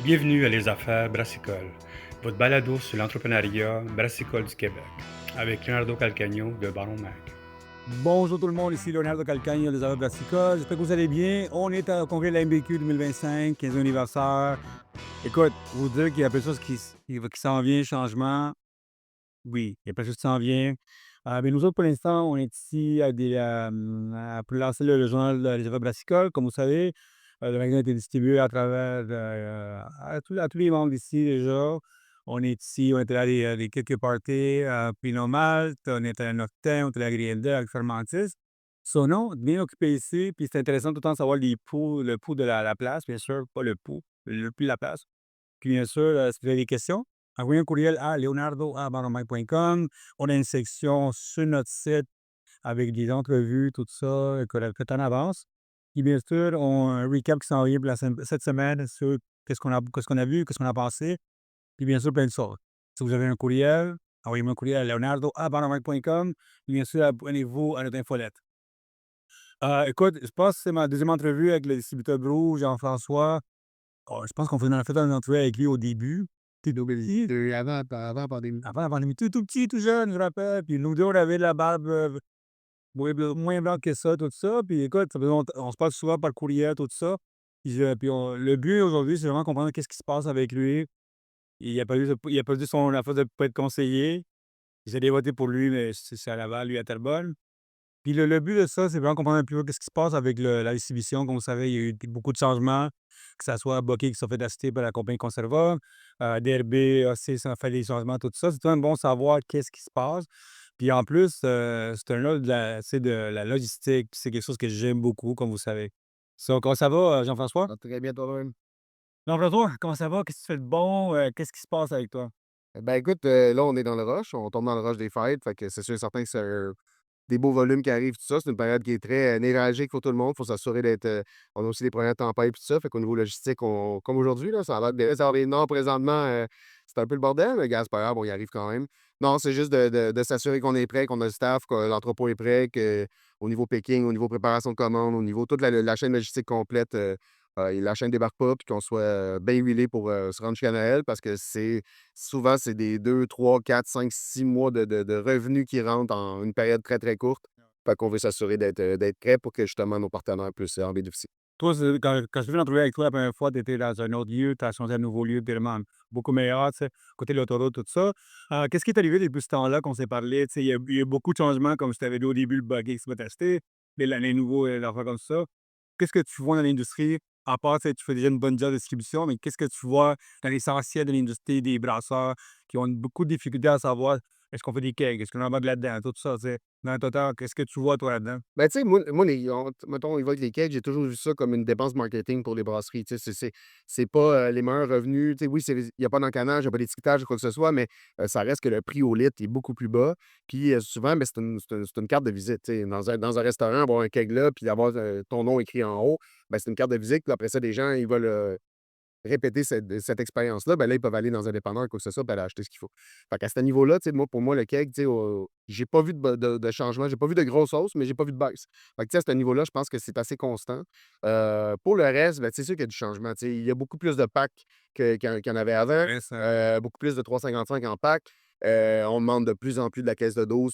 Bienvenue à Les Affaires Brassicole, votre balado sur l'entrepreneuriat brassicole du Québec, avec Leonardo Calcagno de Baron Mac. Bonjour tout le monde, ici Leonardo Calcagno des Arts Brassicole. J'espère que vous allez bien. On est au congrès de la MBQ 2025, 15e anniversaire. Écoute, vous dire qu'il y a plein de choses qui s'en vient, changement. Oui, il y a plein de choses qui s'en vient. Mais nous autres, pour l'instant, on est ici pour lancer le journal Les Affaires Brassicole. Comme vous savez, le magasin a été distribué à travers à tous les membres d'ici déjà. On est ici, on était allé à quelques parties, Pinot Malt, on était à Noctem, on était à Grienda, avec Fermentis. Son nom, bien occupé ici, puis c'est intéressant tout le temps de savoir le pouls de la place, bien sûr, pas le pouls, le pouls de la place. Puis bien sûr, si vous avez des questions, envoyez un courriel à leonardo@baronmike.com. On a une section sur notre site avec des entrevues, tout ça, qu'on a fait en avance. Puis bien sûr, on a un recap qui s'en vient pour cette semaine sur qu'est-ce qu'on a vu, qu'est-ce qu'on a pensé, puis bien sûr, plein de choses. Si vous avez un courriel, envoyez-moi un courriel à leonardo@baronmike.com. Puis bien sûr, abonnez-vous à notre infolette. Écoute, je pense que c'est ma deuxième entrevue avec le distributeur Brou, Jean-François. Je pense qu'on en a fait une entrevue avec lui au début. Tu sais, d'Aubervilliers, avant la pandémie. Avant la pandémie, tout petit, tout jeune, je me rappelle. Puis nous 2, on avait de la barbe, moins blanc que ça, tout ça. Puis écoute, ça fait longtemps on se parle souvent par courriel, tout ça. Le but aujourd'hui, c'est vraiment comprendre qu'est-ce qui se passe avec lui. Il a perdu son la force de pas être conseiller. Ils allaient voter pour lui, mais c'est à Laval, lui à Terrebonne. Puis le but de ça, c'est vraiment comprendre un peu qu'est-ce qui se passe avec la distribution. Comme vous savez, il y a eu beaucoup de changements, que ça soit Bucky qui sont fait acheter par la compagnie Conserva, DRB aussi, ça a fait des changements, tout ça. C'est quand même bon de savoir qu'est-ce qui se passe. Puis en plus, c'est un lot de la, tu sais, de la logistique. C'est quelque chose que j'aime beaucoup, comme vous savez. Comment ça va, Jean-François? Ah, très bien toi-même. Jean-François, comment ça va? Qu'est-ce que tu fais de bon? Qu'est-ce qui se passe avec toi? Ben, écoute, là, on est dans le rush, on tombe dans le rush des fêtes, fait que c'est sûr et certain que c'est des beaux volumes qui arrivent, tout ça. C'est une période qui est très, névralgique pour tout le monde. Il faut s'assurer d'être, on a aussi des problèmes de tempête, tout ça. Fait qu'au niveau logistique, comme aujourd'hui, là, ça a l'air de réserver des nord présentement, c'est un peu le bordel, mais gars, c'est pas grave, on y arrive quand même. Non, c'est juste de s'assurer qu'on est prêt, qu'on a le staff, que l'entrepôt est prêt, que au niveau picking, au niveau préparation de commandes, au niveau toute la chaîne logistique complète, la chaîne débarque pas, puis qu'on soit, bien huilé pour, se rendre jusqu'à Noël parce que souvent, c'est des 2, 3, 4, 5, 6 mois de revenus qui rentrent en une période très, très courte. Fait qu'on veut s'assurer d'être prêt pour que justement nos partenaires puissent en bénéficier. Toi, quand je suis venu en avec toi la première fois, tu étais dans un autre lieu, tu as changé un nouveau lieu tellement beaucoup meilleur, tu sais, côté de l'autoroute, tout ça. Qu'est-ce qui est arrivé depuis ce temps-là qu'on s'est parlé? Tu sais, il y a beaucoup de changements, comme je t'avais dit au début, le buggy qui se va tester, les nouveaux affaires comme ça. Qu'est-ce que tu vois dans l'industrie? À part, tu sais, tu fais déjà une bonne job de distribution, mais qu'est-ce que tu vois dans l'essentiel de l'industrie des brasseurs qui ont beaucoup de difficultés à savoir est-ce qu'on fait des kegs, est-ce qu'on embarque là-dedans, tout ça, tu sais. Dans le total, qu'est-ce que tu vois, toi, là-dedans? Ben, tu sais, moi mettons, il va avec les cakes, j'ai toujours vu ça comme une dépense marketing pour les brasseries, tu sais, c'est pas, les meilleurs revenus, tu sais, oui, il y a pas d'encanage, il y a pas d'étiquetage ou quoi que ce soit, mais ça reste que le prix au litre est beaucoup plus bas. Puis, souvent, ben, c'est une carte de visite, tu sais, dans un restaurant, avoir un keg là, puis avoir, ton nom écrit en haut, ben, c'est une carte de visite, puis après ça, des gens, ils veulent, répéter cette expérience-là, ben là, ils peuvent aller dans un dépanneur, quoi que ce soit, puis aller acheter ce qu'il faut. Fait qu'à ce niveau-là, tu sais, pour moi, le cake, tu sais, j'ai pas vu de changement, j'ai pas vu de grosse hausse, mais j'ai pas vu de baisse. Fait que, tu sais, à ce niveau-là, je pense que c'est assez constant. Pour le reste, ben, c'est sûr qu'il y a du changement, tu sais. Il y a beaucoup plus de packs qu'il y en avait avant, Intéressant. beaucoup plus de 3,55 en pack. On demande de plus en plus de la caisse de dos,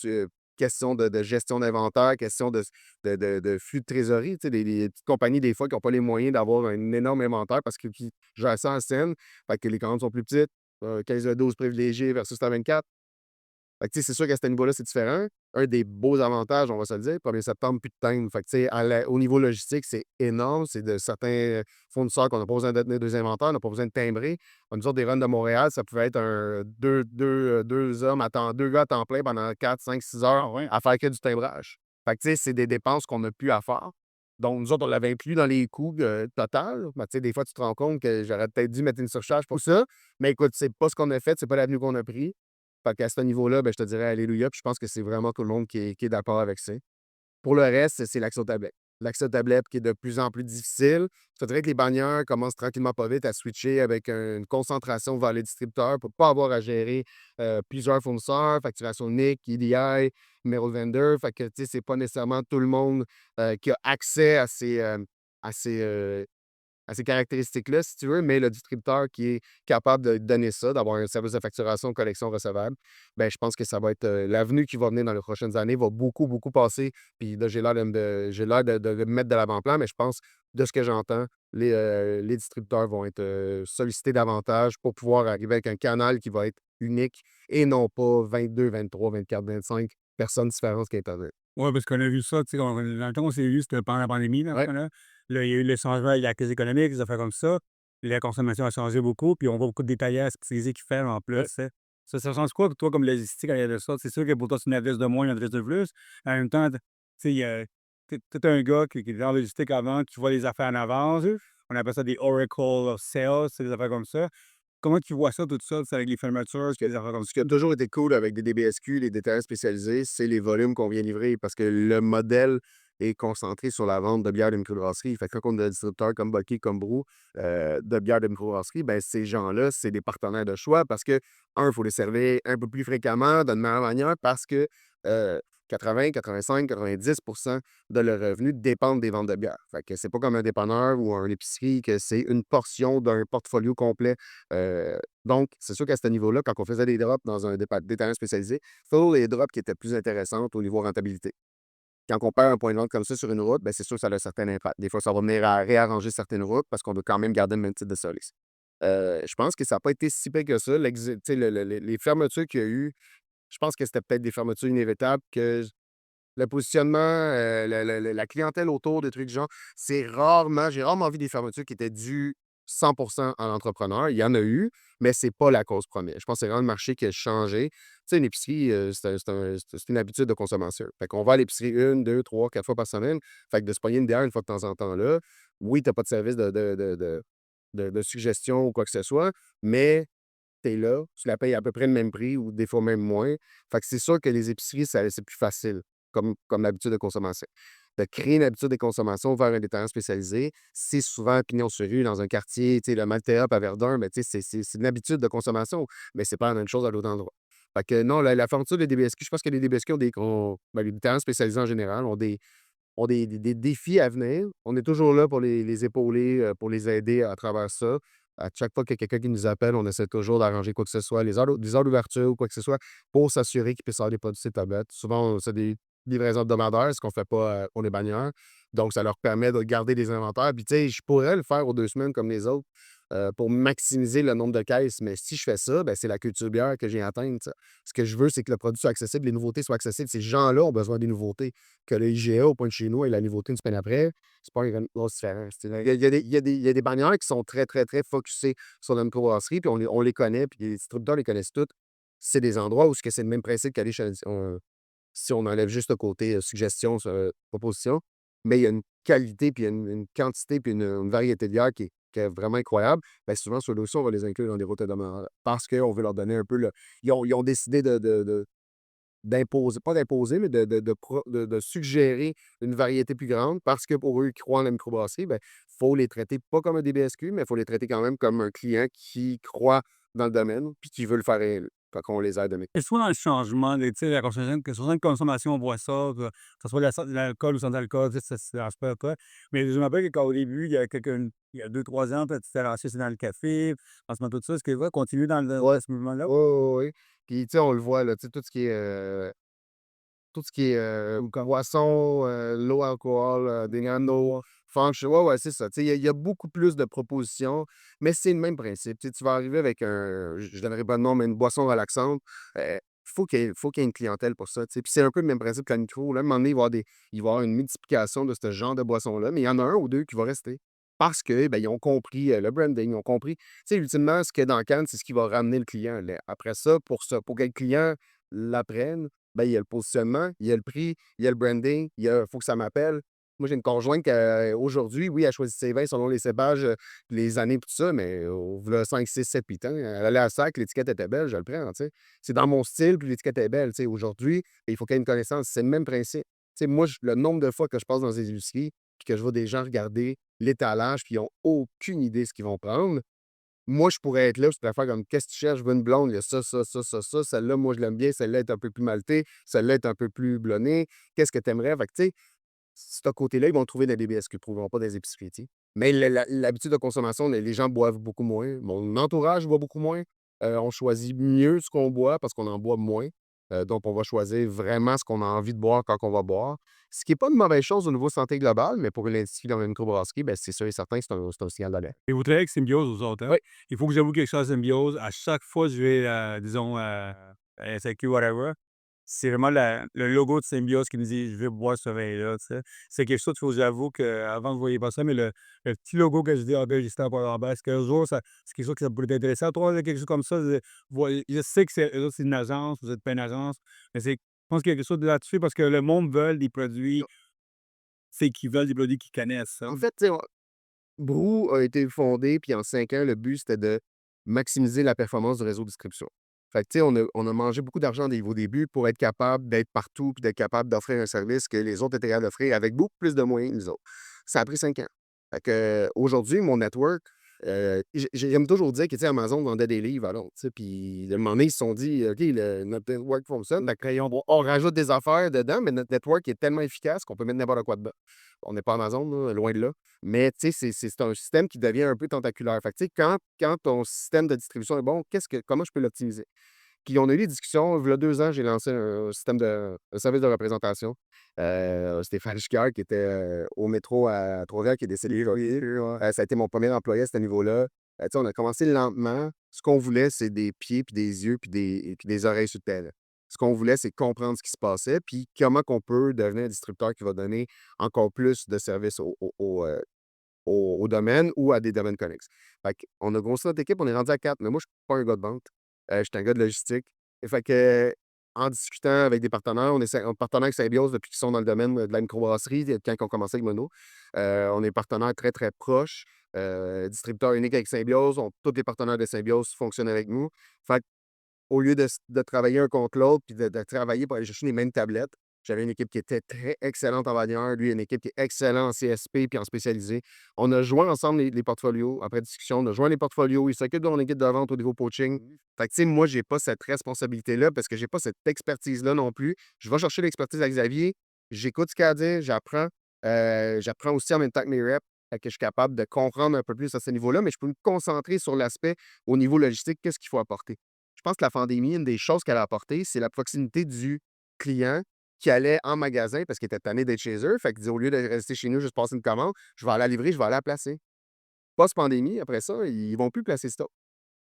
question de gestion d'inventaire, question de flux de trésorerie, tu sais, des petites compagnies, des fois, qui ont pas les moyens d'avoir un énorme inventaire parce que qui gèrent ça en scène, fait que les commandes sont plus petites, 15 de 12 privilégiés versus ta 24. Fait que, tu sais, c'est sûr qu'à ce niveau-là, c'est différent. Un des beaux avantages, on va se le dire, 1er septembre, plus de timbre. Fait que, tu sais, au niveau logistique, c'est énorme. C'est de certains fournisseurs qu'on n'a pas besoin de tenir 2 inventaires, on n'a pas besoin de timbrer. Nous autres, des runs de Montréal, ça pouvait être un 2 hommes à temps 2 gars à temps plein pendant 4, 5, 6 heures Ah ouais? à faire que du timbrage. Fait que, tu sais, c'est des dépenses qu'on n'a plus à faire. Donc nous autres, on l'avait inclus dans les coûts, total. Mais tu sais, des fois, tu te rends compte que j'aurais peut-être dû mettre une surcharge pour ça. Mais écoute, c'est pas ce qu'on a fait, c'est pas l'avenue qu'on a pris. Fait qu'à ce niveau-là, ben, je te dirais alléluia, puis je pense que c'est vraiment tout le monde qui est d'accord avec ça. Pour le reste, c'est l'accès aux tablettes. L'accès aux tablettes qui est de plus en plus difficile. Je te dirais que les bannières commencent tranquillement pas vite à switcher avec une concentration vers les distributeurs pour pas avoir à gérer, plusieurs fournisseurs, facturation unique, EDI, numéro de vendeur. Fait que, tu sais, c'est pas nécessairement tout le monde, qui a accès à ces, à ces caractéristiques-là, si tu veux, mais le distributeur qui est capable de donner ça, d'avoir un service de facturation, collection recevable, ben je pense que ça va être, l'avenue qui va venir dans les prochaines années va beaucoup, beaucoup passer. Puis là, j'ai l'air de le mettre de l'avant-plan, mais je pense, de ce que j'entends, les distributeurs vont être, sollicités davantage pour pouvoir arriver avec un canal qui va être unique et non pas 22, 23, 24, 25 personnes différentes qui interviennent. Ouais, parce qu'on a vu ça, tu sais, dans le temps, on s'est vu, c'était pendant la pandémie, dans ce Ouais, temps-là. Là, il y a eu le changement avec la crise économique, des affaires comme ça. La consommation a changé beaucoup, puis on voit beaucoup de détaillants spécialisés qui ferment en plus, ouais. tu sais. Ça change quoi pour toi comme logistique arrière de ça? C'est sûr que pour toi, c'est une adresse de moins, une adresse de plus. En même temps, tu sais, il y a tu un gars qui est dans la logistique avant, tu vois les affaires en avance. On appelle ça des Oracle of Sales, c'est des affaires comme ça. Comment tu vois ça, tout ça, tu sais, avec les fermetures, des affaires comme Ce ça? qui a toujours été cool avec des DBSQ, les détaillants spécialisés, c'est les volumes qu'on vient livrer parce que le modèle est concentré sur la vente de bières de microbrasserie. Fait que quand on a des distributeurs comme Bucky, comme Brou, de bières de microbrasserie, ben ces gens-là, c'est des partenaires de choix parce que, il faut les servir un peu plus fréquemment, d'une meilleure manière, parce que euh, 80, 85, 90 de leurs revenus dépendent des ventes de bière. Fait que c'est pas comme un dépanneur ou une épicerie que c'est une portion d'un portfolio complet. Euh, donc, c'est sûr qu'à ce niveau-là, quand on faisait des drops dans un détaillant spécialisé, il faut les drops qui étaient plus intéressantes au niveau rentabilité. Quand on perd un point de vente comme ça sur une route, ben, c'est sûr que ça a un certain impact. Des fois, ça va venir à réarranger certaines routes parce qu'on veut quand même garder le même type de service. Je pense que ça n'a pas été si pire que ça. Tu sais, les fermetures qu'il y a eu, je pense que c'était peut-être des fermetures inévitables, que le positionnement, la clientèle autour, des trucs du genre, j'ai rarement vu des fermetures qui étaient dues 100 à l'entrepreneur. Il y en a eu, mais c'est pas la cause première. Je pense que c'est vraiment le marché qui a changé. Tu sais, une épicerie, c'est une habitude de consommation. Fait qu'on va à l'épicerie une, 2, 3, 4 fois par semaine. Fait que de se pogner une bière une fois de temps en temps là, oui, tu as pas de service de suggestion ou quoi que ce soit, mais tu es là, tu la payes à peu près le même prix ou des fois même moins. Fait que c'est sûr que les épiceries, c'est plus facile comme habitude de consommation. De créer une habitude de consommation vers un détaillant spécialisé, c'est souvent pignon sur rue dans un quartier, tu sais, le Maltea à Verdun, mais tu sais, c'est une habitude de consommation, mais c'est pas la même chose à l'autre endroit. Fait que non, la fermeture des DBSQ, je pense que les DBSQ les détaillants spécialisés en général ont des défis à venir. On est toujours là pour les épauler, pour les aider à travers ça. À chaque fois qu'il y a quelqu'un qui nous appelle, on essaie toujours d'arranger quoi que ce soit, les heures d'ouverture ou quoi que ce soit, pour s'assurer qu'ils puissent avoir des produits sur tablette. Souvent, c'est des livraisons hebdomadaires, ce qu'on fait pas, pour les bannières. Donc, ça leur permet de garder des inventaires. Puis, tu sais, je pourrais le faire aux 2 semaines comme les autres, pour maximiser le nombre de caisses, mais si je fais ça, ben, c'est la culture bière que j'ai atteinte, ça. Ce que je veux, c'est que le produit soit accessible, les nouveautés soient accessibles. Ces gens-là ont besoin des nouveautés. Que le IGA au point de chez nous ait la nouveauté une semaine après, c'est pas une grosse différence. Tu sais, il y a des bannières qui sont très, très, très focusées sur la microbrasserie, puis on les connaît, puis les distributeurs les connaissent toutes. C'est des endroits où c'est le même principe qu'aller chez si on enlève juste le côté, suggestion, proposition, mais il y a une qualité, puis il y a une quantité, puis une variété de bières qui est vraiment incroyable. Bien souvent, ceux-là aussi, on va les inclure dans des routes hebdomadaires parce qu'on veut leur donner un peu le ils ont décidé d'imposer, pas d'imposer, mais de suggérer une variété plus grande parce que pour eux qui croient en la microbrasserie, ben, faut les traiter pas comme un DBSQ, mais il faut les traiter quand même comme un client qui croit dans le domaine puis qui veut le faire évoluer. Fait qu'on les aide à Et soit dans le changement tu sais, la consommation que sur une consommation, on voit ça, que ce soit l'alcool ou sans alcool, tu sais, ça dérange pas toi. Mais je me rappelle que qu'au début, il y a 2 3 ans, peut-être tu t'es lancé dans le café, lancement tout ça. Est-ce que tu vas continuer ouais. dans ce mouvement-là? Ouais, ouais, ouais. Puis, tu sais, on le voit, là, tu sais, boisson, low alcool, Degano, French, ouais, ouais, c'est ça. Tu sais, il y a beaucoup plus de propositions, mais c'est le même principe. Tu sais, tu vas arriver avec je donnerai pas de nom, mais une boisson relaxante, faut qu'il y ait une clientèle pour ça, tu sais. Puis c'est un peu le même principe que la micro, là. À un moment donné, il va y avoir une multiplication de ce genre de boisson-là, mais il y en a un ou 2 qui vont rester parce que, ben, ils ont compris, le branding, ils ont compris tu sais, ultimement, ce qu'il y a dans la canne, c'est ce qui va ramener le client. Après ça, pour que le client l'apprenne, ben, il y a le positionnement, il y a le prix, il y a le branding, faut que ça m'appelle. Moi, j'ai une conjointe qui, aujourd'hui, oui, elle choisit ses vins selon les cépages, les années, tout ça, mais v'là 5, 6, 7, 8 ans, elle allait à sac, l'étiquette était belle, je le prends, tu sais. C'est dans mon style, puis l'étiquette est belle, tu sais. Aujourd'hui, il faut qu'il y ait une connaissance. C'est le même principe. Tu sais, moi, le nombre de fois que je passe dans des industries, puis que je vois des gens regarder l'étalage, puis ils ont aucune idée de ce qu'ils vont prendre. Moi, je pourrais être là, je pourrais faire comme: «Qu'est-ce que tu cherches? Je veux une blonde, il y a ça, ça, ça, ça, ça. Celle-là, moi, je l'aime bien. Celle-là est un peu plus maltée. Celle-là est un peu plus blonnée. Qu'est-ce que tu aimerais?» Fait que, tu sais, ce côté-là, ils vont le trouver dans les DBSQ, ils ne trouveront pas dans les épiceries, tu sais. Mais l'habitude de consommation, les gens boivent beaucoup moins. Mon entourage boit beaucoup moins. On choisit mieux ce qu'on boit parce qu'on en boit moins. Donc on va choisir vraiment ce qu'on a envie de boire quand on va boire. Ce qui est pas une mauvaise chose au niveau santé globale, mais pour l'industrie dans une microbrasserie, ben, c'est sûr et certain que c'est un signal d'alerte. Et vous travaillez avec Symbiose, vous autres, hein? Oui. Il faut que j'avoue quelque chose à Symbiose. À chaque fois que je vais, disons, à SAQ, whatever, c'est vraiment le logo de Symbiose qui nous dit: «Je veux boire ce vin-là», tu sais? C'est quelque chose qu'il faut que j'avoue qu'avant, je ne voyais pas ça, mais le petit logo que je dis: «Ah ben, j'hésitais à pas en bas». Est-ce qu'un jour, ça c'est quelque chose qui ça pourrait être intéressant? Toi, quelque chose comme ça, je sais que eux autres, c'est une agence, vous êtes pas une agence, mais je pense qu'il y a quelque chose de là-dessus parce que le monde veut des produits, c'est qu'ils veulent des produits qu'ils connaissent, ça. En fait, tu sais, Brou a été fondé, puis en 5 ans, le but, c'était de maximiser la performance du réseau de distribution. Fait que, tu sais, on a mangé beaucoup d'argent au début pour être capable d'être partout, puis d'être capable d'offrir un service que les autres étaient capables d'offrir avec beaucoup plus de moyens que nous autres. Ça a pris 5 ans. Fait que, aujourd'hui, mon network, j'aime toujours dire que, tu sais, Amazon vendait des livres à l'autre, tu sais, puis à un moment donné, ils se sont dit: «OK, notre network fonctionne, fait que on rajoute des affaires dedans, mais notre network est tellement efficace qu'on peut mettre n'importe quoi dedans». On n'est pas Amazon, là, loin de là. Mais tu sais, c'est un système qui devient un peu tentaculaire. Fait que tu sais, quand ton système de distribution est bon, comment je peux l'optimiser? Puis on a eu des discussions. Il y a 2 ans, j'ai lancé un service de représentation. Stéphane Giguère, qui était, au métro à Trois-Rivières, qui est décédé aujourd'hui. Ça a été mon premier employé à ce niveau-là. Tu sais, on a commencé lentement. Ce qu'on voulait, c'est des pieds, puis des yeux, puis des oreilles sur le terrain. Ce qu'on voulait, c'est comprendre ce qui se passait, puis comment qu'on peut devenir un distributeur qui va donner encore plus de services au domaine ou à des domaines connexes. Fait qu'on a grossi notre équipe, on est rendu à 4, mais moi, je suis pas un gars de vente. Je suis un gars de logistique. Et fait que, en discutant avec des partenaires, on est partenaire avec Symbiose depuis qu'ils sont dans le domaine de la microbrasserie, quand ils ont commencé avec Mono. On est partenaire très, très proche, distributeur unique avec Symbiose. Tous les partenaires de Symbiose fonctionnent avec nous. Fait au lieu de travailler un contre l'autre puis de travailler pour aller chercher les mêmes tablettes, j'avais une équipe qui était très excellente en bannière, lui, une équipe qui est excellente en CSP puis en spécialisé. On a joint ensemble les portfolios. Après discussion, on a joint les portfolios. Il s'occupe de mon équipe de vente au niveau coaching. Fait que, tu sais, moi, j'ai pas cette responsabilité-là parce que j'ai pas cette expertise-là non plus. Je vais chercher l'expertise à Xavier, j'écoute ce qu'il a à dire, j'apprends. J'apprends aussi en même temps que mes reps. Fait que je suis capable de comprendre un peu plus à ce niveau-là, mais je peux me concentrer sur l'aspect au niveau logistique, qu'est-ce qu'il faut apporter. Je pense que la pandémie, une des choses qu'elle a apporté, c'est la proximité du client qui allait en magasin parce qu'il était tanné d'être chez eux. Fait qu'il dit: «Au lieu de rester chez nous, juste passer une commande, je vais aller la livrer, je vais aller la placer». Post-pandémie, après ça, ils vont plus placer stock.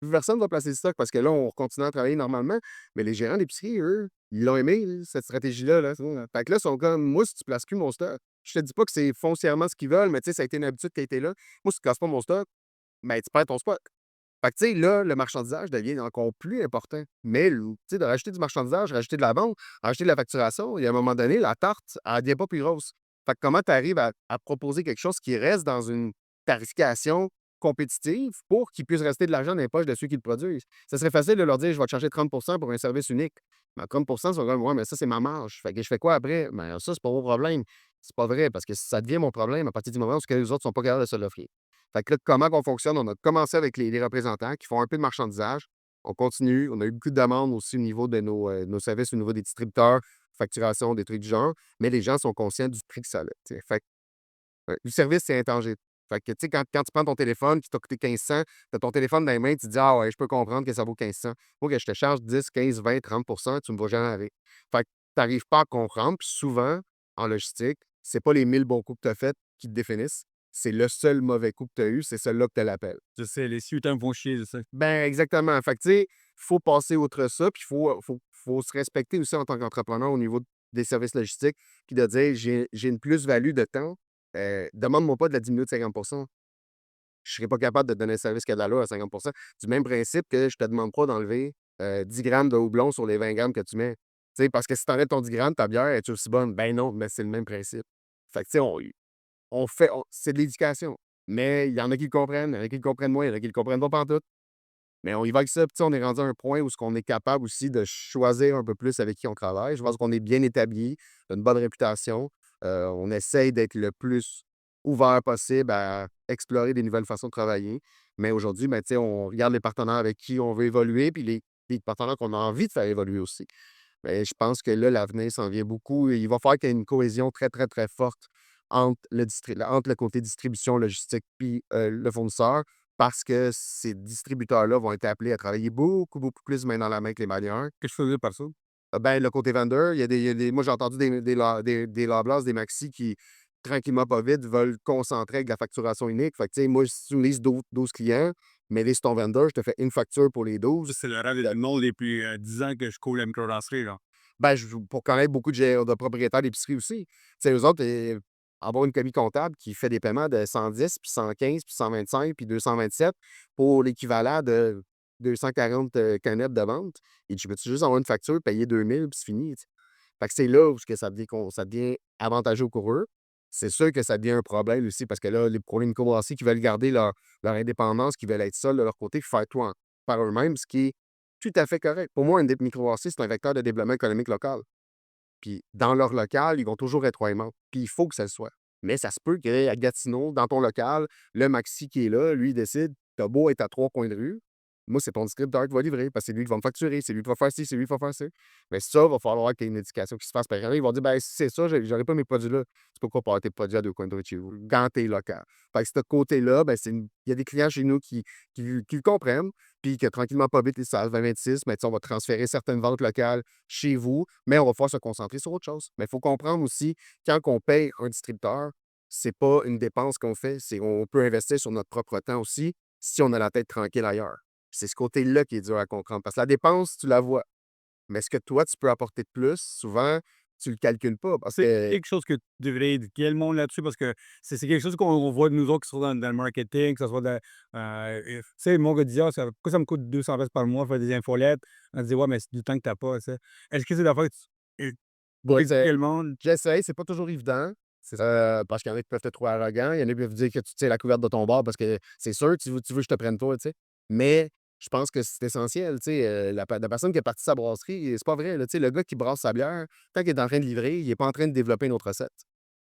Plus personne va placer le stock parce que là, on continue à travailler normalement, mais les gérants d'épicerie, eux, ils l'ont aimé, là, cette stratégie-là, là, tu vois? Fait que là, ils sont comme: «Moi, si tu places plus mon stock», je te dis pas que c'est foncièrement ce qu'ils veulent, mais tu sais, ça a été une habitude qui a été là. «Moi, si tu places pas mon stock, ben, tu perds ton spot». Fait que, tu sais, là, le marchandisage devient encore plus important. Mais, tu sais, de rajouter du marchandisage, rajouter de la vente, rajouter de la facturation, il y a un moment donné, la tarte, elle devient pas plus grosse. Fait que comment tu arrives à proposer quelque chose qui reste dans une tarification compétitive pour qu'ils puissent rester de l'argent dans les poches de ceux qui le produisent? Ça serait facile de leur dire: «Je vais te charger 30 pour un service unique». Mais 30 ils sont comme: «Ouais, mais ça, c'est ma marge. Fait que je fais quoi après?» «Ben, ça, c'est pas vos problèmes». C'est pas vrai parce que ça devient mon problème à partir du moment où les autres sont pas capables de se l'offrir. Fait que là, comment qu'on fonctionne? On a commencé avec les représentants qui font un peu de marchandisage. On continue. On a eu beaucoup de demandes aussi au niveau de nos services, au niveau des distributeurs, facturation, des trucs du genre. Mais les gens sont conscients du prix que ça a, tu sais. Fait que, le service, c'est intangible. Fait que, tu sais, quand tu prends ton téléphone qui t'a coûté 1500, tu as ton téléphone dans les mains, tu te dis: «Ah ouais, je peux comprendre que ça vaut 1500. Faut que je te charge 10, 15, 20, 30 tu me vois jamais avec». Fait que tu arrives pas à comprendre. Puis souvent, en logistique, c'est pas les 1000 bons coups que tu as faits qui te définissent. C'est le seul mauvais coup que tu as eu, c'est celui-là que tu l'appelles. Je sais, les suites me font chier, je sais. Ben, exactement. Fait que, tu sais, faut passer outre ça, puis faut se respecter aussi en tant qu'entrepreneur au niveau des services logistiques, puis de dire: «J'ai une plus-value de temps, demande-moi pas de la diminuer de 50. Je serais pas capable de te donner un service qui a de l'allure à 50. Du même principe que je te demande pas d'enlever, 10 grammes de houblon sur les 20 grammes que tu mets. Tu sais, parce que si tu enlèves ton 10 grammes, ta bière est aussi bonne? Ben non, mais c'est le même principe. Fait que, tu sais, c'est de l'éducation. Mais il y en a qui le comprennent, il y en a qui le comprennent moins, il y en a qui le comprennent pas pantoute. Mais on y va avec ça. Puis, tu sais, on est rendu à un point où ce qu'on est capable aussi de choisir un peu plus avec qui on travaille. Je pense qu'on est bien établi, une bonne réputation. On essaye d'être le plus ouvert possible à explorer des nouvelles façons de travailler. Mais aujourd'hui, ben, tu sais, on regarde les partenaires avec qui on veut évoluer, puis les partenaires qu'on a envie de faire évoluer aussi. Mais je pense que là, l'avenir s'en vient beaucoup. Il va falloir qu'il y ait une cohésion très, très, très forte entre le côté distribution, logistique, puis le fournisseur, parce que ces distributeurs-là vont être appelés à travailler beaucoup, beaucoup plus main dans la main que les manieurs. Qu'est-ce que je faisais par ça? Ben, le côté vendeur, il y a des moi, j'ai entendu des Loblaws, des Maxi qui, tranquillement pas vite, veulent concentrer avec la facturation unique. Fait que, tu sais, moi, si tu me lises 12 clients, mais lise ton vendeur, je te fais une facture pour les 12. C'est le rêve de tout le monde depuis 10 ans que je coule la microbrasserie, là. Ben, pour connaître beaucoup de propriétaires d'épicerie aussi. Tu sais, eux autres, avoir une commis comptable qui fait des paiements de 110, puis 115, puis 125, puis 227 pour l'équivalent de 240 canettes de vente. Et tu peux-tu juste avoir une facture, payer 2000, puis c'est fini, tu sais. Fait que c'est là où ce que ça devient avantageux pour eux. C'est sûr que ça devient un problème aussi parce que là, pour les microbrasseries qui veulent garder leur indépendance, qui veulent être seuls de leur côté, faire tout par eux-mêmes, ce qui est tout à fait correct. Pour moi, une microbrasserie, c'est un vecteur de développement économique local. Puis dans leur local, ils vont toujours être royalement. Puis il faut que ça le soit. Mais ça se peut qu'à Gatineau, dans ton local, le maxi qui est là, lui, il décide, t'as beau être à 3 coins de rue, moi, c'est ton distributeur qui va livrer parce que c'est lui qui va me facturer, c'est lui qui va faire ci, c'est lui qui va faire ça. Mais ça, il va falloir qu'il y ait une éducation qui se fasse. Par exemple, ils vont dire, ben, si c'est ça, j'aurais pas mes produits là. Tu peux pas avoir tes produits à 2 coins de rue de chez vous, quand t'es local. Fait que ce côté-là, ben, il y a des clients chez nous qui le comprennent, puis que tranquillement, pas vite, les salles 2026, mais tu sais, on va transférer certaines ventes locales chez vous, mais on va pouvoir se concentrer sur autre chose. Mais il faut comprendre aussi, quand on paye un distributeur, c'est pas une dépense qu'on fait, c'est on peut investir sur notre propre temps aussi si on a la tête tranquille ailleurs. C'est ce côté-là qui est dur à comprendre parce que la dépense, tu la vois. Mais ce que toi, tu peux apporter de plus, souvent, tu le calcules pas parce C'est que quelque chose que tu devrais éduquer le monde là-dessus parce que c'est quelque chose qu'on voit de nous autres qui sont dans le marketing, que ce soit tu sais, mon gars dit: «Ah, pourquoi ça me coûte 200 par mois faire des infolettes?» On dit: «Ouais, mais c'est du temps que tu as pas», tu sais. Est-ce que c'est d'affaires que pour ouais, éduquer le monde? j'essaie, c'est pas toujours évident. Parce qu'il y en a qui peuvent te trouver arrogant, il y en a qui peuvent dire que tu tiens la couverte de ton bar parce que c'est sûr, tu veux que je te prenne toi, tu sais. Mais je pense que c'est essentiel, tu sais. La personne qui est partie de sa brasserie, c'est pas vrai, là, tu sais, le gars qui brasse sa bière, tant qu'il est en train de livrer, il est pas en train de développer une autre recette.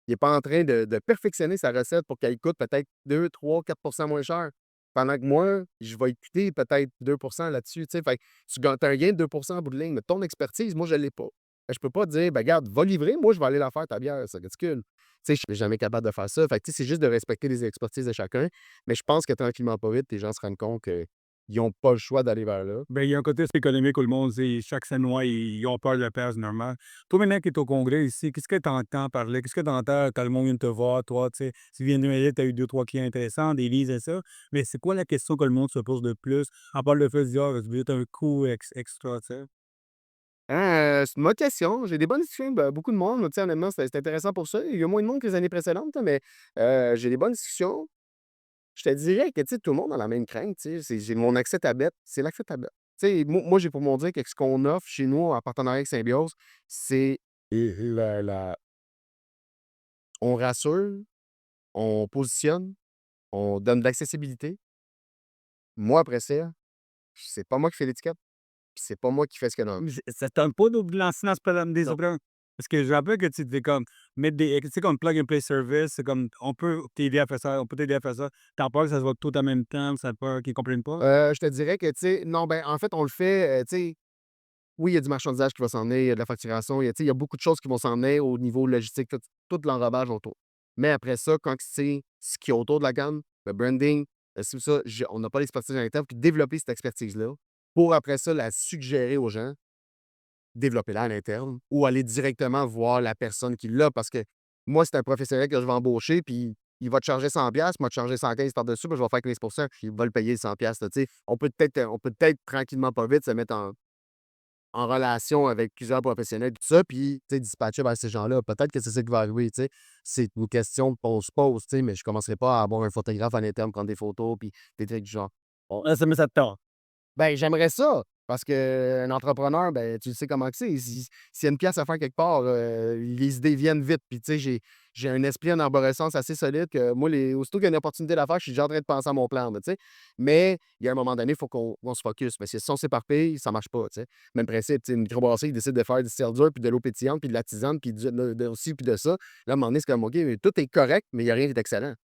Il est pas en train de perfectionner sa recette pour qu'elle coûte peut-être 2, 3, 4 moins cher. Pendant que moi, je vais écouter peut-être 2 là-dessus, tu sais. Fait que tu as un gain de 2 en bout de ligne, mais ton expertise, moi, je l'ai pas. Je peux pas te dire: «Ben, regarde, va livrer, moi, je vais aller la faire ta bière», c'est ridicule. Tu sais, je serais jamais capable de faire ça. Fait que, tu sais, c'est juste de respecter les expertises de chacun. Mais je pense que tranquillement, pas vite, les gens se rendent compte qu'ils ont pas le choix d'aller vers là. Ben, il y a un côté économique où le monde, c'est chaque Sanois, ils ont peur de le perdre, c'est normal. Toi, maintenant qui es au congrès ici, qu'est-ce que tu entends parler? Qu'est-ce que tu entends quand le monde vient te voir, toi, tu sais? Tu viens de me dire tu as eu 2 3 clients intéressants, des leads et ça, mais c'est quoi la question que le monde se pose de plus? À part le fait de dire: «Ah, tu veux un coût extra», tu sais? C'est une bonne question. J'ai des bonnes discussions, beaucoup de monde, tu sais, honnêtement, c'est intéressant pour ça. Il y a moins de monde que les années précédentes, là, mais j'ai des bonnes discussions. Je te dirais que, tu sais, tout le monde a la même crainte, tu sais, j'ai mon accès tablette, c'est l'accès tablette. Tu sais, moi, j'ai pour mon dire que ce qu'on offre chez nous en partenariat avec Symbiose, c'est la on rassure, on positionne, on donne de l'accessibilité. Moi, après ça, c'est pas moi qui fais l'étiquette, puis c'est pas moi qui fais ce qu'il y a dans Mais ça te tente pas de vous lancer dans ce problème des non. autres? Parce que je rappelle que tu devais comme mettre des tu sais, comme plug and play service, c'est comme on peut t'aider à faire ça, on peut t'aider à faire ça. Tu as peur que ça soit tout en même temps, ça te peur qu'ils comprennent pas? Je te dirais que, tu sais, non, ben, en fait, on le fait, tu sais, oui, il y a du marchandisage qui va s'en venir, il y a de la facturation, tu sais, il y a beaucoup de choses qui vont s'en venir au niveau logistique, tout l'enrobage autour. Mais après ça, quand c'est ce qui est autour de la gamme, le branding, c'est ça, on n'a pas l'expertise à l'interne, puis développer cette expertise-là pour après ça la suggérer aux gens, développer-la à l'interne ou aller directement voir la personne qui l'a. Parce que moi, c'est un professionnel que je vais embaucher, puis il va te charger 100 moi, te charger 115 par-dessus, puis je vais faire 15 il va le payer 100 là, tu sais. On peut peut-être tranquillement, pas vite, se mettre en relation avec plusieurs professionnels, tout ça, puis, tu sais, dispatcher vers ces gens-là. Peut-être que c'est ça qui va arriver, tu sais. C'est une question de pose-pose, tu sais, mais je commencerai pas à avoir un photographe en interne, prendre des photos, puis des trucs du genre. Ah, ça, mais ça te tente. Ben, j'aimerais ça, parce qu'un entrepreneur, ben, tu le sais comment que c'est. S'il y a une pièce à faire quelque part, les idées viennent vite. Puis, tu sais, j'ai un esprit en arborescence assez solide que moi, aussitôt qu'il y a une opportunité d'affaires, je suis déjà en train de penser à mon plan, là, tu sais. Mais il y a un moment donné, il faut qu'on se focus. Mais si on s'éparpille, ça marche pas, tu sais. Même principe, tu sais, une microbrasserie, il décide de faire du still dur, puis de l'eau pétillante, puis de la tisane, puis aussi, puis de ça. Là, à un moment donné, c'est comme, OK, mais tout est correct, mais il y a rien qui est excellent.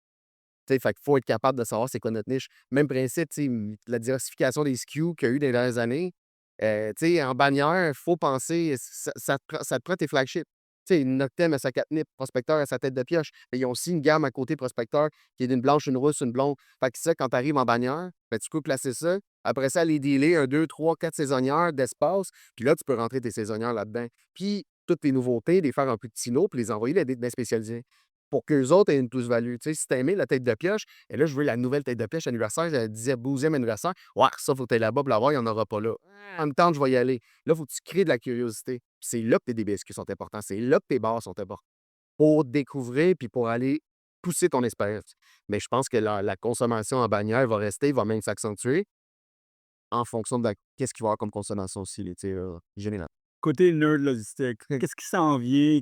Tu sais, fait qu'il faut être capable de savoir c'est quoi notre niche. Même principe, tu sais, la diversification des SKU qu'il y a eu dans les dernières années, tu sais, en bannière, il faut penser, ça te prend tes flagships. Tu sais, une Noctem à sa catnip, Prospecteur à sa tête de pioche. Mais ils ont aussi une gamme à côté Prospecteur qui est d'une blanche, une rousse, une blonde. Fait que ça, quand tu arrives en bannière, ben, tu peux placer ça. Après ça, aller dealer un, 2, 3, 4 saisonnières d'espace. Puis là, tu peux rentrer tes saisonnières là-dedans. Puis toutes tes nouveautés, les faire en plus petits lots, puis les envoyer à des bien spécialisés. Pour qu'eux autres aient une plus-value. Tu sais, si t'as aimé la tête de pioche, et là, je veux la nouvelle tête de pioche anniversaire, le 10e, 12e anniversaire. Ouais, ça, faut que tu là-bas pour l'avoir, il n'y en aura pas là. En même temps, je vais y aller. Là, il faut que tu crées de la curiosité. Puis c'est là que tes DBSQ sont importants. C'est là que tes bars sont importants. Pour découvrir puis pour aller pousser ton expérience. Mais je pense que la consommation en bannière va rester, va même s'accentuer en fonction de qu'est-ce qu'il va y avoir comme consommation aussi, tu sais, général. Côté nerd logistique, qu'est-ce qui s'en vient?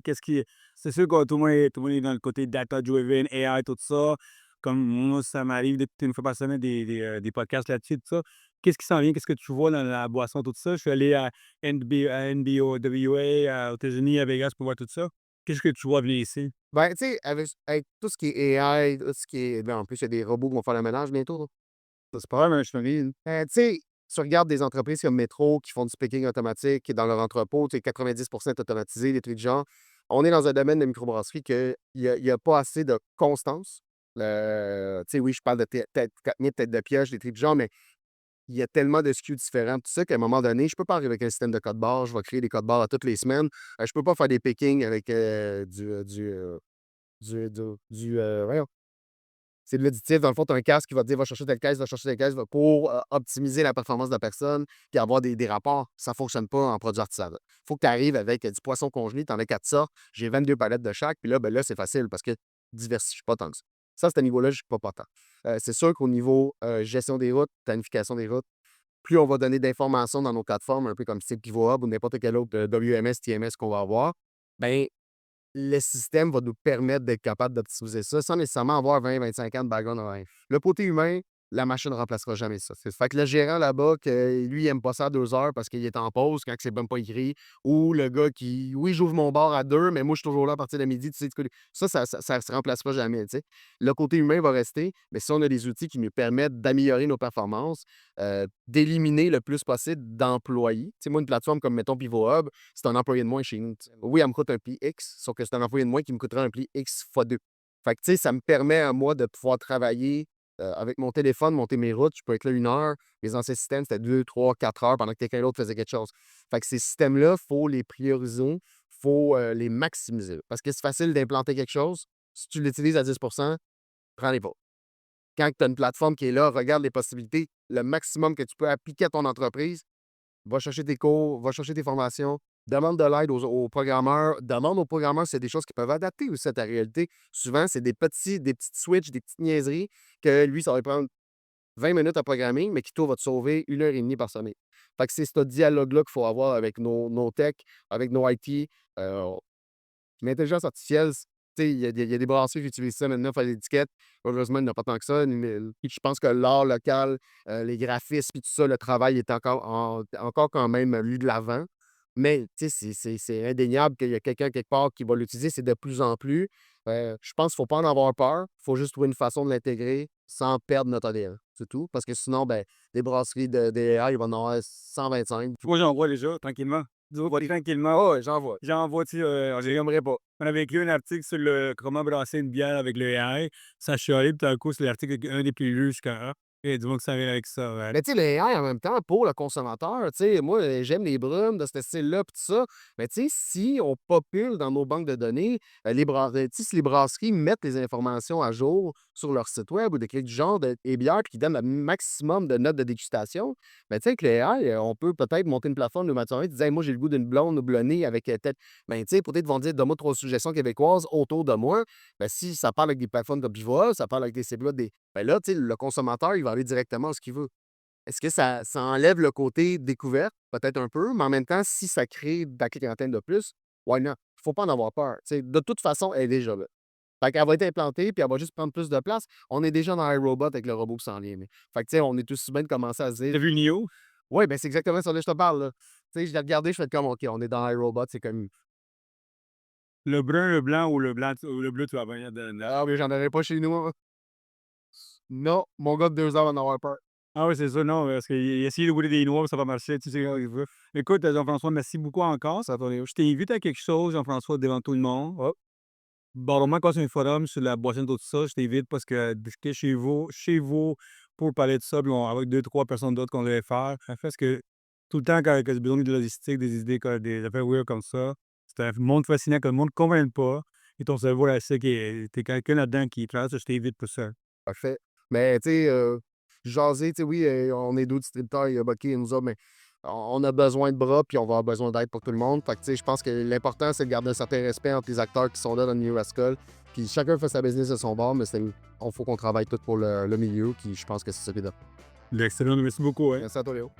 C'est sûr que tout le monde est dans le côté data-driven, AI, tout ça. Comme moi, ça m'arrive d'écouter une fois par semaine des podcasts là-dessus, tout ça. Qu'est-ce qui s'en vient? Qu'est-ce que tu vois dans la boisson, tout ça? Je suis allé à NBOWA aux États-Unis, à Vegas, pour voir tout ça. Qu'est-ce que tu vois venir ici? Ben, tu sais, avec tout ce qui est AI, tout ce qui est. Ben, en plus, il y a des robots qui vont faire le ménage bientôt, là. C'est pas grave, hein, je suis Tu sais, tu regardes des entreprises comme Metro qui font du picking automatique dans leur entrepôt, tu sais, 90 est automatisé, des trucs du genre. On est dans un domaine de microbrasserie qu'il y a pas assez de constance. Tu sais, oui, je parle de tête de pioche, des trucs du genre, mais il y a tellement de SKU différents, tout ça, qu'à un moment donné, je peux pas arriver avec un système de code barre, je vais créer des codes barres à toutes les semaines. Je peux pas faire des pickings avec voyons, c'est de l'auditif. Dans le fond, tu as un casque qui va te dire va chercher telle caisse, va chercher telle caisse pour optimiser la performance de la personne puis avoir des rapports. Ça ne fonctionne pas en produit artisanal. Il faut que tu arrives avec du poisson congelé, tu en as 4 sortes, j'ai 22 palettes de chaque, puis là, ben là, c'est facile parce que tu diversifies pas tant que ça. Ça, à ce niveau-là, je ne suis pas tant. C'est sûr qu'au niveau gestion des routes, planification des routes, plus on va donner d'informations dans nos plateformes, un peu comme style Pivot Hub ou n'importe quel autre WMS, TMS qu'on va avoir, ben le système va nous permettre d'être capable d'optimiser ça sans nécessairement avoir 20-25 ans de background en arrière. Le côté humain, la machine ne remplacera jamais ça. Fait que le gérant là-bas, que lui, il aime pas ça à 2 heures parce qu'il est en pause quand c'est même pas écrit, ou le gars qui, oui, j'ouvre mon bar à 2, mais moi, je suis toujours là à partir de midi, tu sais, ça se remplacera jamais, tu sais. Le côté humain va rester, mais si on a des outils qui nous permettent d'améliorer nos performances, d'éliminer le plus possible d'employés. Tu sais, moi, une plateforme comme, mettons, Pivot Hub, c'est un employé de moins chez nous. Oui, elle me coûte un pli X, sauf que c'est un employé de moins qui me coûtera un pli X fois 2. Fait que, tu sais, ça me permet à moi de pouvoir travailler avec mon téléphone, monter mes routes. Je peux être là 1 heure. Les anciens systèmes, c'était 2, 3, 4 heures pendant que quelqu'un d'autre faisait quelque chose. Fait que ces systèmes-là, il faut les prioriser, il faut les maximiser. Parce que c'est facile d'implanter quelque chose. Si tu l'utilises à 10 prends les pas. Quand tu as une plateforme qui est là, regarde les possibilités, le maximum que tu peux appliquer à ton entreprise, va chercher tes cours, va chercher tes formations, demande de l'aide aux programmeurs, demande aux programmeurs si c'est des choses qui peuvent adapter aussi à ta réalité. Souvent, c'est des petites switches, des petites niaiseries que lui, ça va lui prendre 20 minutes à programmer, mais qui, toi, va te sauver 1 heure et demie par semaine. Fait que c'est ce dialogue-là qu'il faut avoir avec nos tech, avec nos IT. Euh, L'intelligence artificielle, tu sais, il y a des brasseries qui utilisent ça maintenant, faire des étiquettes. Heureusement, il n'y en a pas tant que ça. Mais puis je pense que l'art local, les graphismes et tout ça, le travail est encore quand même lu de l'avant. Mais tu sais, c'est indéniable qu'il y a quelqu'un quelque part qui va l'utiliser. C'est de plus en plus. Je pense qu'il ne faut pas en avoir peur. Il faut juste trouver une façon de l'intégrer sans perdre notre ADN. C'est tout. Parce que sinon, ben, des brasseries de AI, il va en avoir 125. Moi, j'en vois déjà, tranquillement. Dis-moi, tranquillement. Oh, ouais, j'en vois. J'en vois, tu sais, J'aimerais pas. on avait écrit un article sur comment brasser une bière avec le AI. Ça chialait, puis tout d'un coup, c'est l'article un des plus lus jusqu'à là. Et dis-moi que ça vient avec ça, ouais. Mais tu sais, le AI, en même temps, pour le consommateur, tu sais, moi, j'aime les brumes de ce style-là, puis tout ça. Mais tu sais, si on popule dans nos banques de données, tu sais, si les brasseries mettent les informations à jour sur leur site web ou des trucs du genre et bières, puis qui donnent un maximum de notes de dégustation, ben tu sais, avec le AI, on peut peut-être monter une plateforme de maturité, disant, hey, moi, j'ai le goût d'une blonde ou blonnée avec tête. Ben tu sais, peut-être vont dire, donne-moi 3 suggestions québécoises autour de moi. Ben si ça parle avec des plateformes comme Pivotal, ça parle avec des CBA, ben là, tu sais, le consommateur, il va aller directement à ce qu'il veut. Est-ce que ça enlève le côté découverte? Peut-être un peu, mais en même temps, si ça crée de la clientèle de plus, why not? Faut pas en avoir peur. Tu sais, de toute façon, elle est déjà là. Fait qu'elle va être implantée, puis elle va juste prendre plus de place. On est déjà dans iRobot avec le robot qui s'en vient. Fait que, tu sais, on est aussi bien de commencer à se dire T'as vu Neo? ouais, ben c'est exactement ça là que je te parle, là. Tu sais, je l'ai regardé, je fais comme OK, on est dans iRobot, c'est comme Le brun, le blanc ou le blanc, ou le bleu, tu vas venir de. ah, mais j'en aurais pas chez nous, hein. Non, mon gars de 2 ans va en avoir peur. Ah oui, c'est ça, non, parce qu'il a essayé de rouler des noix, ça va marcher, tu sais comment il veut. Écoute, Jean-François, merci beaucoup encore. Ça a tourné où? Je t'invite à quelque chose, Jean-François, devant tout le monde. Oh, Bon, quand c'est un forum sur la boisson d'eau, tout ça, je t'invite parce que j'étais chez vous pour parler de ça, puis avec deux, trois personnes d'autres qu'on devait faire. En fait, parce que tout le temps, quand j'ai besoin de logistique, des idées, des affaires weird comme ça, c'est un monde fascinant que le monde ne convainc pas. Et ton cerveau, là, c'est que t'es quelqu'un là-dedans qui trace, je t'invite pour ça. parfait. Mais tu sais, jaser, tu sais, oui, on est 2 distributeurs, il y a Bucky et nous autres, mais on a besoin de bras, puis on va avoir besoin d'aide pour tout le monde. Fait que, tu sais, je pense que l'important, c'est de garder un certain respect entre les acteurs qui sont là dans le milieu Rascal. Puis chacun fait sa business de son bord, mais on faut qu'on travaille tout pour le milieu, puis je pense que c'est ça qui est là. Excellent, merci beaucoup. Hein. Merci à toi, Léo.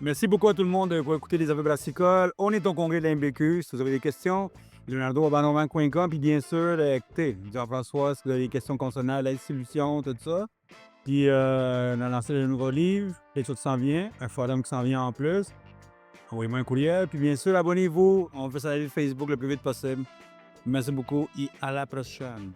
Merci beaucoup à tout le monde pour écouter les affaires brassicoles. On est au congrès de la MBQ. Si vous avez des questions, leonardo@bandovan.com. Puis bien sûr, écoutez, Jean-François, si vous avez des questions concernant la solution, tout ça. Puis on a lancé le nouveau livre, quelque chose qui s'en vient, un forum qui s'en vient en plus. Envoyez-moi un courriel. Puis bien sûr, abonnez-vous. On fait ça sur Facebook le plus vite possible. Merci beaucoup et à la prochaine.